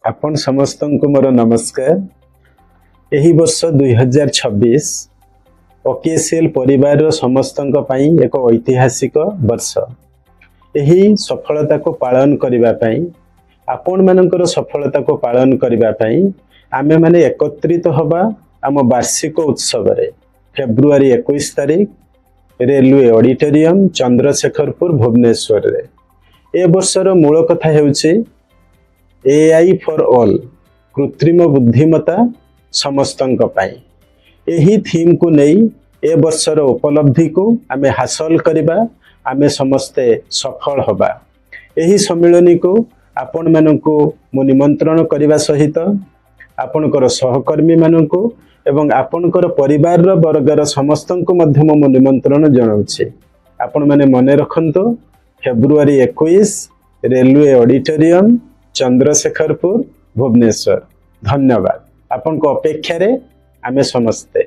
आपण समस्तଙ୍କୁ ମୋର नमस्कार। ଏହି ବର୍ଷ 2026 OKSL परिवार समस्तଙ୍କ ପାଇଁ ଏକ ଐତିହାସିକ ବର୍ଷ। ଏହି ସଫଳତାକୁ ପାଳନ କରିବା ପାଇଁ आपण ମାନଙ୍କର ସଫଳତାକୁ ପାଳନ କରିବା ପାଇଁ ଆମେ ମାନେ एकत्रित हवा ଆମ ବାର୍ଷିକ ଉତ୍ସବରେ फेब्रुआरी 21 तारिख रेलवे ऑडिटोरियम चंद्रशेखरपुर भुवनेश्वर रे। ए वर्षर मूल कथा हेउछि AI फॉर ऑल कृत्रिम बुद्धिमत्ता समस्तंक पाई। एही थीम को नहीं ए वर्षर उपलब्धि को आमे हासिल करिबा, आमे समस्ते सफल हबा। एही सम्मेलनी को आपण माननको मु निमंत्रण करिबा सहित आपणकर सहकर्मी माननको एवं आपणकर परिवार वर्गर समस्तंको मध्य मु निमंत्रण जणाउछि। आपण माने मने रखंतो फेब्रुआरी 21 रेलवे ऑडिटोरियम चंद्रशेखरपुर भुवनेश्वर। धन्यवाद। आपण को अपेक्षा रे आमे समस्ते।